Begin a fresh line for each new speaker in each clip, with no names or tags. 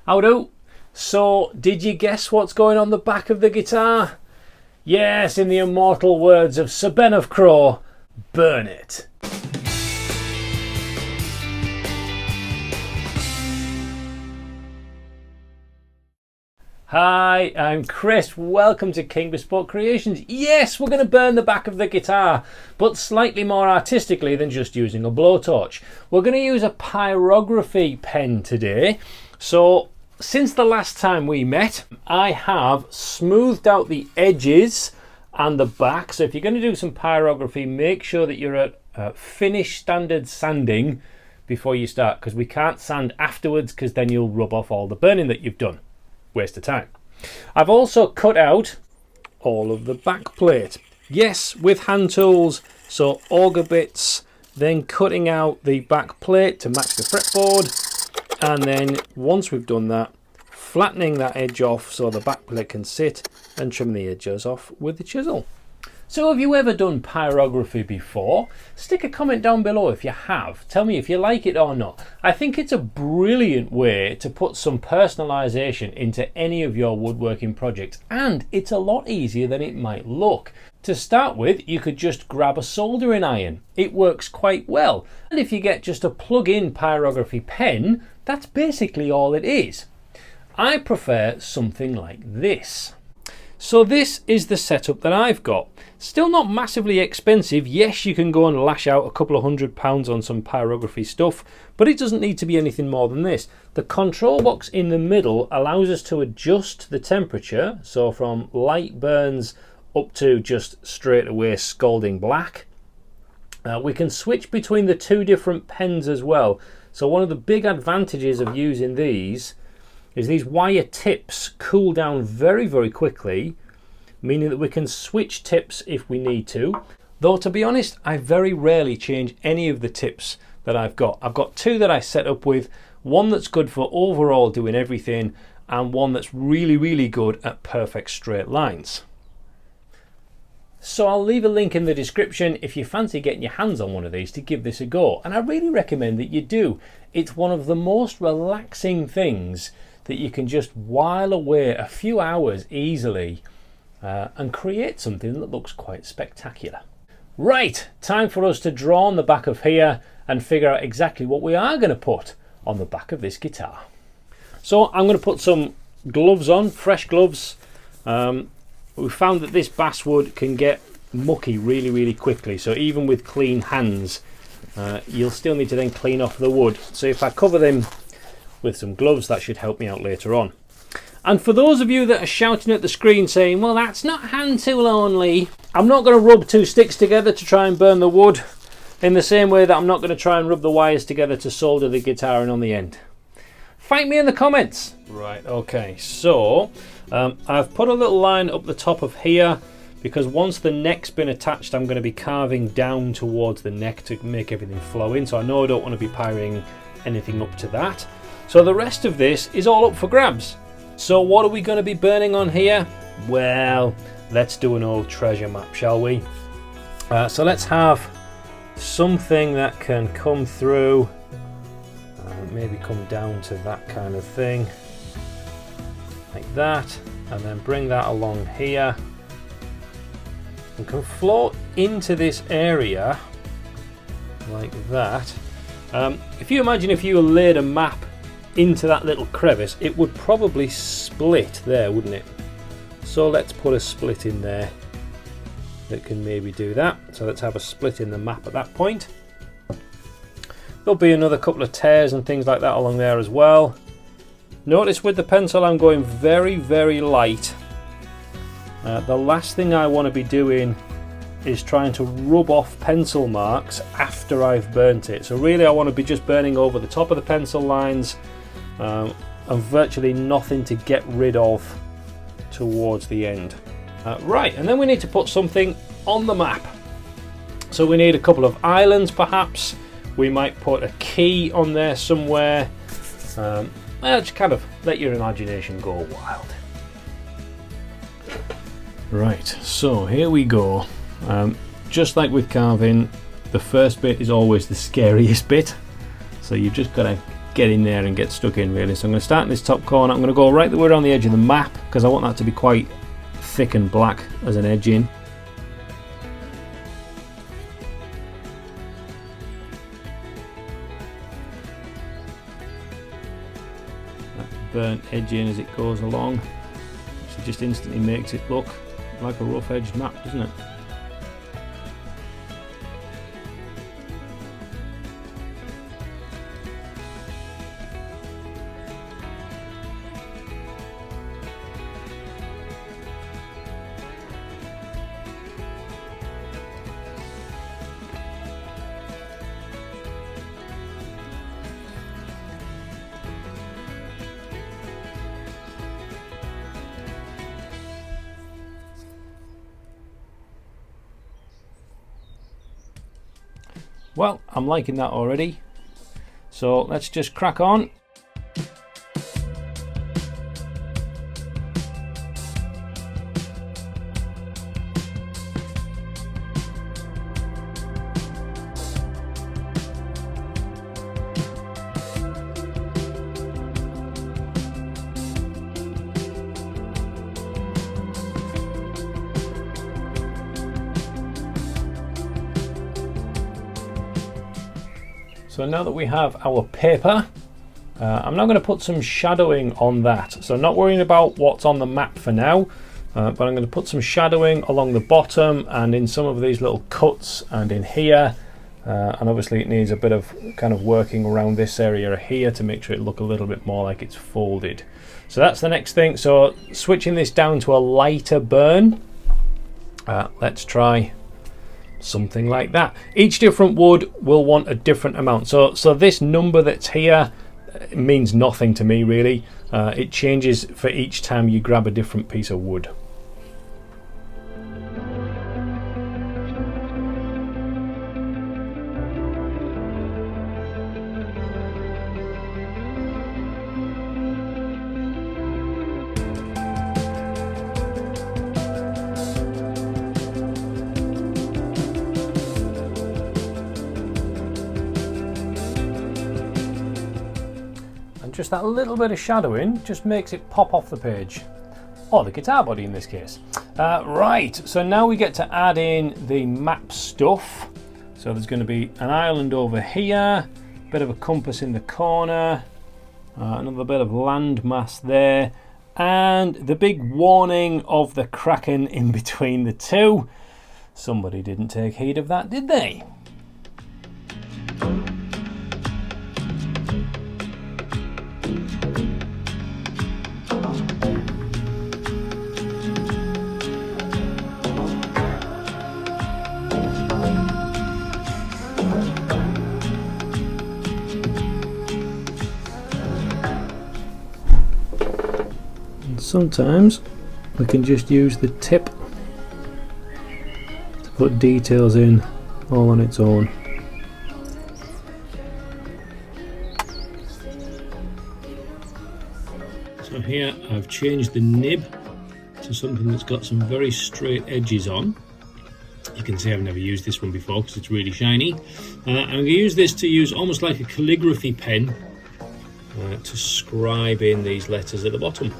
Howdo! So, did you guess what's going on the back of the guitar? Yes, in the immortal words of Sir Ben of Crow, burn it! Hi, I'm Chris. Welcome to King Bespoke Creations. Yes, we're going to burn the back of the guitar, but slightly more artistically than just using a blowtorch. We're going to use a pyrography pen today. So, since the last time we met, I have smoothed out the edges and the back. So if you're going to do some pyrography, make sure that you're at finish standard sanding before you start, because we can't sand afterwards, because then you'll rub off all the burning that you've done. Waste of time. I've also cut out all of the back plate. Yes, with hand tools, so auger bits, then cutting out the back plate to match the fretboard, and then once we've done that, flattening that edge off so the back plate can sit, and trim the edges off with the chisel. So have you ever done pyrography before? Stick a comment down below if you have. Tell me if you like it or not. I think it's a brilliant way to put some personalisation into any of your woodworking projects, and it's a lot easier than it might look. To start with, you could just grab a soldering iron. It works quite well. And if you get just a plug-in pyrography pen, that's basically all it is. I prefer something like this. So this is the setup that I've got. Still not massively expensive. Yes, you can go and lash out a couple of £100 on some pyrography stuff, but it doesn't need to be anything more than this. The control box in the middle allows us to adjust the temperature, so from light burns up to just straight away scalding black. We can switch between the two different pens as well. So one of the big advantages of using these is these wire tips cool down very, very quickly, meaning that we can switch tips if we need to. Though to be honest, I very rarely change any of the tips that I've got. I've got two that I set up with, one that's good for overall doing everything, and one that's really, really good at perfect straight lines. So I'll leave a link in the description if you fancy getting your hands on one of these to give this a go. And I really recommend that you do. It's one of the most relaxing things that you can just while away a few hours easily and create something that looks quite spectacular. Right, time for us to draw on the back of here and figure out exactly what we are going to put on the back of this guitar. So I'm going to put some gloves on, fresh gloves. We found that this basswood can get mucky really, really quickly, so even with clean hands you'll still need to then clean off the wood. So if I cover them with some gloves, that should help me out later on. And for those of you that are shouting at the screen saying, well, that's not hand tool only, I'm not going to rub two sticks together to try and burn the wood in the same way that I'm not going to try and rub the wires together to solder the guitar in on the end. Fight me in the comments. Right, okay, so I've put a little line up the top of here, because once the neck's been attached, I'm going to be carving down towards the neck to make everything flow in, so I know I don't want to be pyring anything up to that. So the rest of this is all up for grabs. So what are we going to be burning on here? Well, let's do an old treasure map, shall we? So let's have something that can come through, maybe come down to that kind of thing, like that, and then bring that along here, and can float into this area like that. If you imagine if you laid a map into that little crevice, it would probably split there, wouldn't it? So let's put a split in there that can maybe do that. So let's have a split in the map at that point. There'll be another couple of tears and things like that along there as well. Notice with the pencil I'm going very, very light. The last thing I want to be doing is trying to rub off pencil marks after I've burnt it. So really I want to be just burning over the top of the pencil lines, and virtually nothing to get rid of towards the end. Right, and then we need to put something on the map. So we need a couple of islands perhaps. We might put a key on there somewhere. Just kind of let your imagination go wild. Right, so here we go. Just like with carving, the first bit is always the scariest bit. So you've just got to get in there and get stuck in really. So I'm going to start in this top corner. I'm going to go right the way around the edge of the map because I want that to be quite thick and black as an edging. That burnt edging as it goes along, which just instantly makes it look like a rough edged map, doesn't it? Well, I'm liking that already, so let's just crack on. So now that we have our paper, I'm now going to put some shadowing on that. So I'm not worrying about what's on the map for now, but I'm going to put some shadowing along the bottom and in some of these little cuts and in here. And obviously it needs a bit of kind of working around this area here to make sure it look a little bit more like it's folded. So that's the next thing. So switching this down to a lighter burn, let's try something like that. Each different wood will want a different amount. So this number that's here means nothing to me really. It changes for each time you grab a different piece of wood. Just that little bit of shadowing just makes it pop off the page, or the guitar body in this case. Right, so now we get to add in the map stuff. So there's going to be an island over here, bit of a compass in the corner, another bit of landmass there, and the big warning of the kraken in between the two. Somebody didn't take heed of that, did they? Sometimes we can just use the tip to put details in all on its own. So here I've changed the nib to something that's got some very straight edges on. You can see I've never used this one before because it's really shiny. I'm going to use this to use almost like a calligraphy pen to scribe in these letters at the bottom.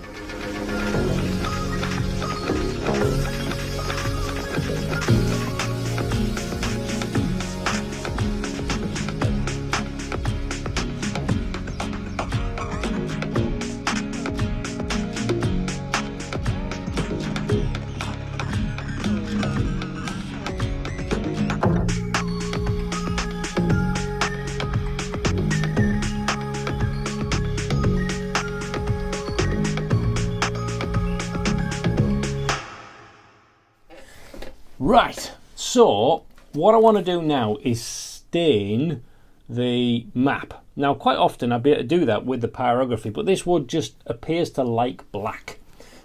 Right, so what I want to do now is stain the map. Now quite often I'd be able to do that with the pyrography, but this wood just appears to like black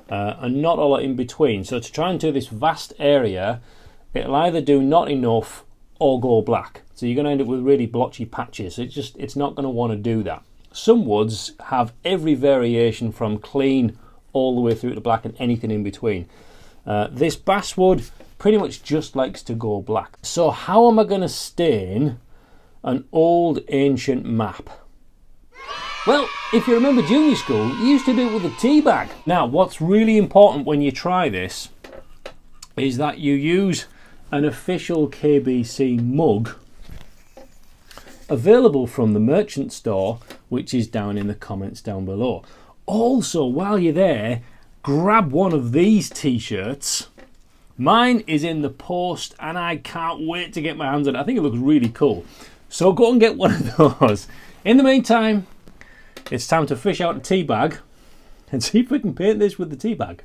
and not a lot in between. So to try and do this vast area, it'll either do not enough or go black. So you're going to end up with really blotchy patches. It's not going to want to do that. Some woods have every variation from clean all the way through to black and anything in between. This basswood pretty much just likes to go black. So how am I going to stain an old ancient map? Well, if you remember junior school, you used to do it with a tea bag. Now, what's really important when you try this is that you use an official KBC mug available from the merchant store, which is down in the comments down below. Also, while you're there, grab one of these t-shirts. Mine is in the post and I can't wait to get my hands on it. I think it looks really cool. So go and get one of those. In the meantime, it's time to fish out a tea bag and see if we can paint this with the tea bag.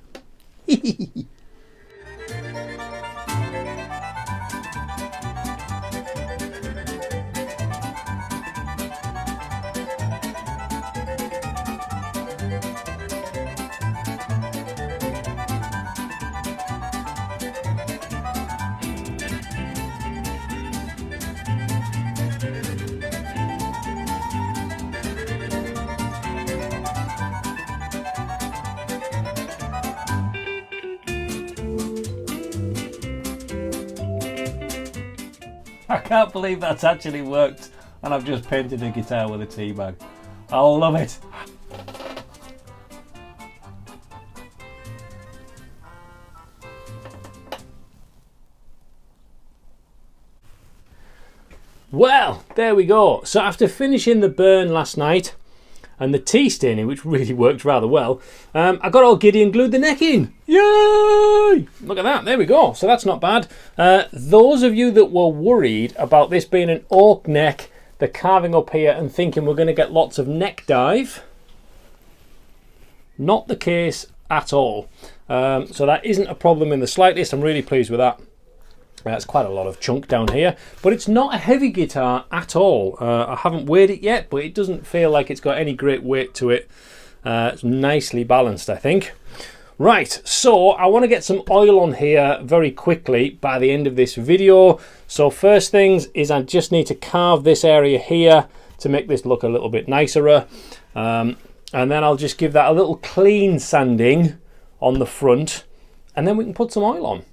I can't believe that's actually worked and I've just painted a guitar with a tea bag. I love it. Well, there we go. So after finishing the burn last night and the tea staining, which really worked rather well, I got all giddy and glued the neck in. Yay! Look at that, there we go. So that's not bad. Those of you that were worried about this being an oak neck, the carving up here and thinking we're going to get lots of neck dive, not the case at all. So that isn't a problem in the slightest. I'm really pleased with that. That's quite a lot of chunk down here, but it's not a heavy guitar at all. I haven't weighed it yet, but it doesn't feel like it's got any great weight to it. It's nicely balanced, I think. Right, so I want to get some oil on here very quickly by the end of this video. So first things is I just need to carve this area here to make this look a little bit nicer. And then I'll just give that a little clean sanding on the front, and then we can put some oil on.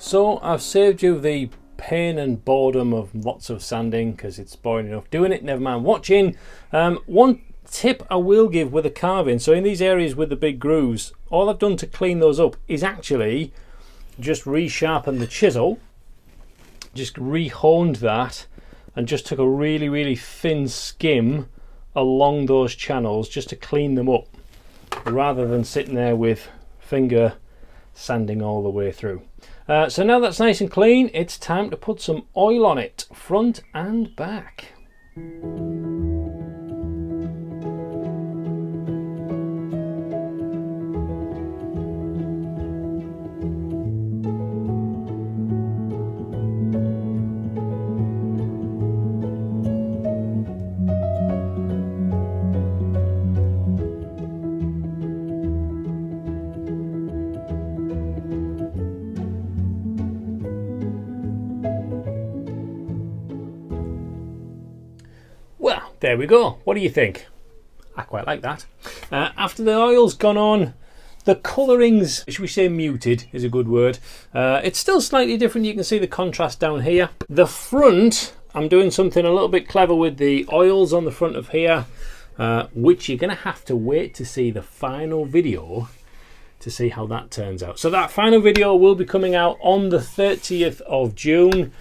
So I've saved you the pain and boredom of lots of sanding because it's boring enough doing it, never mind watching. One tip I will give with the carving, so in these areas with the big grooves, all I've done to clean those up is actually just resharpen the chisel, just re-honed that and just took a really thin skim along those channels just to clean them up rather than sitting there with finger sanding all the way through. So now that's nice and clean, it's time to put some oil on it, front and back. Well, there we go. What do you think? I quite like that. After the oil's gone on, the colourings, should we say muted is a good word. It's still slightly different. You can see the contrast down here. The front, I'm doing something a little bit clever with the oils on the front of here, which you're going to have to wait to see the final video to see how that turns out. So that final video will be coming out on the 30th of June.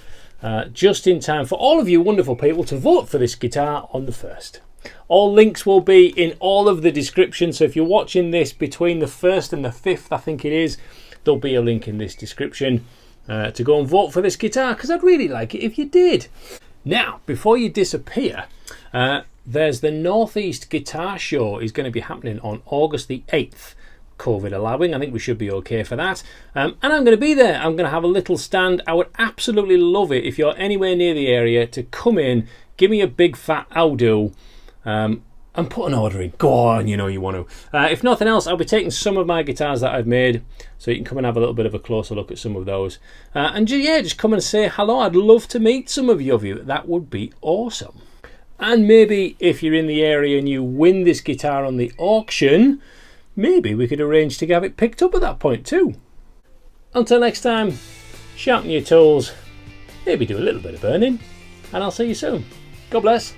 Just in time for all of you wonderful people to vote for this guitar on the 1st. All links will be in all of the description, so if you're watching this between the 1st and the 5th, I think it is, there'll be a link in this description to go and vote for this guitar, because I'd really like it if you did. Now, before you disappear, there's the Northeast Guitar Show is going to be happening on August the 8th. COVID allowing, I think we should be okay for that. And I'm going to be there. I'm going to have a little stand. I would absolutely love it if you're anywhere near the area to come in, give me a big fat how do, and put an order in. Go on, you know you want to. If nothing else, I'll be taking some of my guitars that I've made, so you can come and have a little bit of a closer look at some of those. And yeah, just come and say hello. I'd love to meet some of you. That would be awesome. And maybe if you're in the area and you win this guitar on the auction, maybe we could arrange to have it picked up at that point too. Until next time, sharpen your tools, maybe do a little bit of burning, and I'll see you soon. God bless.